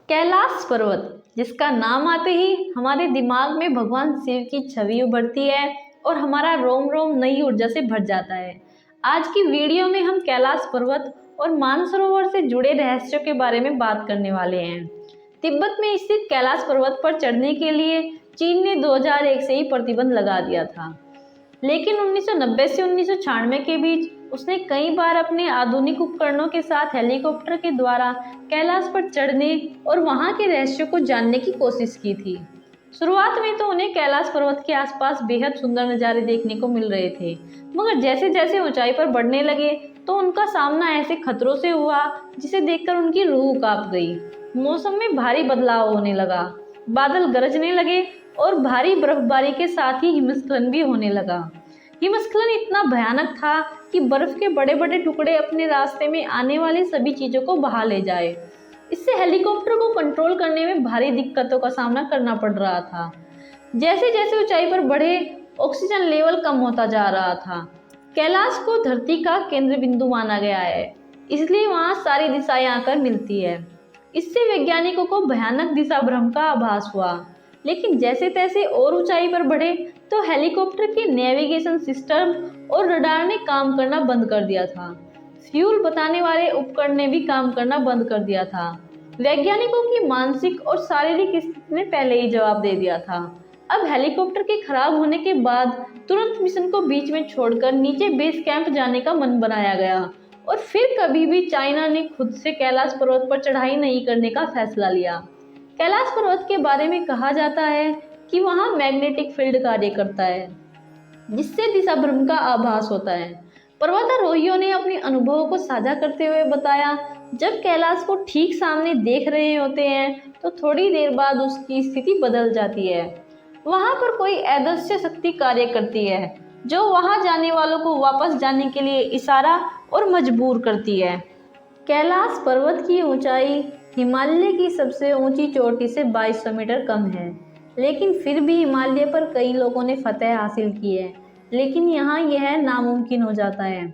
कैलाश पर्वत, जिसका नाम आते ही हमारे दिमाग में भगवान शिव की छवि उभरती है और हमारा रोम रोम नई ऊर्जा से भर जाता है। आज की वीडियो में हम कैलाश पर्वत और मानसरोवर से जुड़े रहस्यों के बारे में बात करने वाले हैं। तिब्बत में स्थित कैलाश पर्वत पर चढ़ने के लिए चीन ने 2001 से ही प्रतिबंध लगा दिया था, लेकिन 1990 से 1996 के बीच उसने कई बार अपने आधुनिक उपकरणों के साथ हेलीकॉप्टर के द्वारा कैलाश पर चढ़ने और वहां के रहस्यों को जानने की कोशिश की थी। शुरुआत में तो उन्हें कैलाश पर्वत के आसपास बेहद सुंदर नज़ारे देखने को मिल रहे थे, मगर जैसे जैसे ऊंचाई पर बढ़ने लगे तो उनका सामना ऐसे खतरों से हुआ जिसे देखकर उनकी रूह कांप गई। मौसम में भारी बदलाव होने लगा, बादल गरजने लगे और भारी बर्फबारी के साथ ही हिमस्खलन भी होने लगा। हिमस्खलन इतना भयानक था कि बर्फ के बड़े बड़े टुकड़े अपने रास्ते में आने वाली सभी चीजों को बहा ले जाए। इससे हेलीकॉप्टर को कंट्रोल करने में भारी दिक्कतों का सामना करना पड़ रहा था। जैसे जैसे ऊंचाई पर बढ़े, ऑक्सीजन लेवल कम होता जा रहा था। कैलाश को धरती का केंद्र बिंदु माना गया है, इसलिए वहाँ सारी दिशाएं आकर मिलती है। इससे वैज्ञानिकों को भयानक दिशा भ्रम का आभास हुआ। लेकिन जैसे तैसे और ऊंचाई पर बढ़े तो हेलीकॉप्टर के नेविगेशन सिस्टम और रडार ने काम करना बंद कर दिया था। फ्यूल बताने वाले उपकरण ने भी काम करना बंद कर दिया था। वैज्ञानिकों की मानसिक और शारीरिक स्थिति ने पहले ही जवाब दे दिया था। अब हेलीकॉप्टर के खराब होने के बाद तुरंत मिशन को बीच में छोड़कर नीचे बेस कैंप जाने का मन बनाया गया और फिर कभी भी चाइना ने खुद से कैलाश पर्वत पर चढ़ाई नहीं करने का फैसला लिया। कैलाश पर्वत के बारे में कहा जाता है कि वहाँ मैग्नेटिक फील्ड कार्य करता है, जिससे दिशा भ्रम का आभास होता है। पर्वतारोहियों ने अपने अनुभवों को साझा करते हुए बताया, जब कैलाश को ठीक सामने देख रहे होते हैं तो थोड़ी देर बाद उसकी स्थिति बदल जाती है। वहाँ पर कोई अदृश्य शक्ति कार्य करती है जो वहाँ जाने वालों को वापस जाने के लिए इशारा और मजबूर करती है। कैलाश पर्वत की ऊंचाई हिमालय की सबसे ऊंची चोटी से 2200 मीटर कम है, लेकिन फिर भी हिमालय पर कई लोगों ने फतह हासिल की है। लेकिन यहाँ यह नामुमकिन हो जाता है।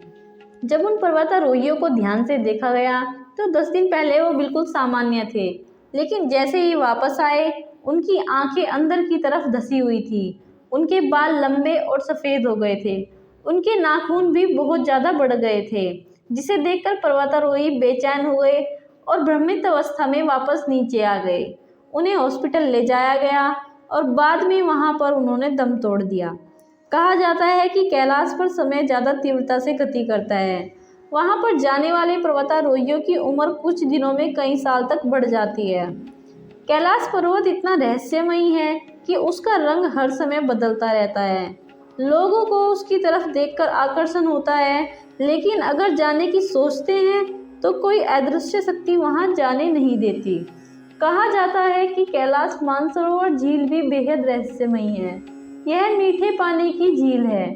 जब उन पर्वतारोहियों को ध्यान से देखा गया तो 10 दिन पहले वो बिल्कुल सामान्य थे, लेकिन जैसे ही वापस आए उनकी आंखें अंदर की तरफ धसी हुई थी। उनके बाल लंबे और सफ़ेद हो गए थे। उनके नाखून भी बहुत ज़्यादा बढ़ गए थे, जिसे देखकर पर्वतारोही बेचैन हुए और भ्रमित अवस्था में वापस नीचे आ गए। उन्हें हॉस्पिटल ले जाया गया और बाद में वहां पर उन्होंने दम तोड़ दिया। कहा जाता है कि कैलाश पर समय ज़्यादा तीव्रता से गति करता है। वहां पर जाने वाले पर्वतारोहियों की उम्र कुछ दिनों में कई साल तक बढ़ जाती है। कैलाश पर्वत इतना रहस्यमयी है कि उसका रंग हर समय बदलता रहता है। लोगों को उसकी तरफ देखकर आकर्षण होता है, लेकिन अगर जाने की सोचते हैं तो कोई अदृश्य शक्ति वहां जाने नहीं देती। कहा जाता है कि कैलाश मानसरोवर झील भी बेहद रहस्यमयी है। यह मीठे पानी की झील है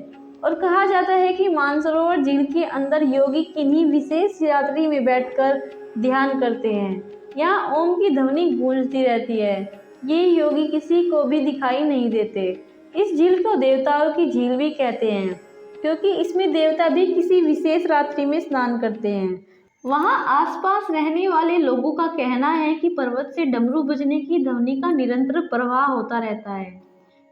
और कहा जाता है कि मानसरोवर झील के अंदर योगी किन्हीं विशेष यात्री में बैठकर ध्यान करते हैं। यहाँ ओम की ध्वनि गूंजती रहती है। ये योगी किसी को भी दिखाई नहीं देते। इस झील को देवताओं की झील भी कहते हैं, क्योंकि इसमें देवता भी किसी विशेष रात्रि में स्नान करते हैं। वहां आसपास रहने वाले लोगों का कहना है कि पर्वत से डमरू बजने की ध्वनि का निरंतर प्रवाह होता रहता है।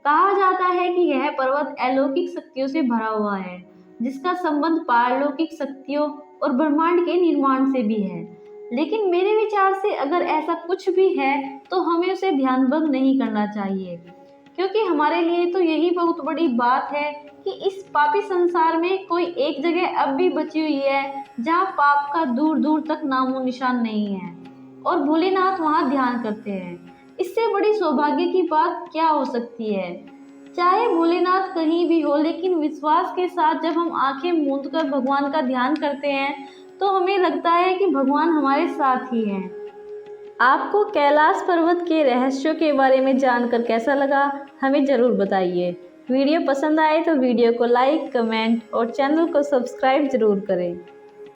कहा जाता है कि यह पर्वत अलौकिक शक्तियों से भरा हुआ है, जिसका संबंध पारलौकिक शक्तियों और ब्रह्मांड के निर्माण से भी है। लेकिन मेरे विचार से अगर ऐसा कुछ भी है तो हमें उसे ध्यानभंग नहीं करना चाहिए, क्योंकि हमारे लिए तो यही बहुत बड़ी बात है कि इस पापी संसार में कोई एक जगह अब भी बची हुई है जहाँ पाप का दूर दूर तक नामो निशान नहीं है और भोलेनाथ वहाँ ध्यान करते हैं। इससे बड़ी सौभाग्य की बात क्या हो सकती है। चाहे भोलेनाथ कहीं भी हो, लेकिन विश्वास के साथ जब हम आंखें मूंदकर भगवान का ध्यान करते हैं तो हमें लगता है कि भगवान हमारे साथ ही हैं। आपको कैलाश पर्वत के रहस्यों के बारे में जानकर कैसा लगा, हमें ज़रूर बताइए। वीडियो पसंद आए तो वीडियो को लाइक, कमेंट और चैनल को सब्सक्राइब ज़रूर करें।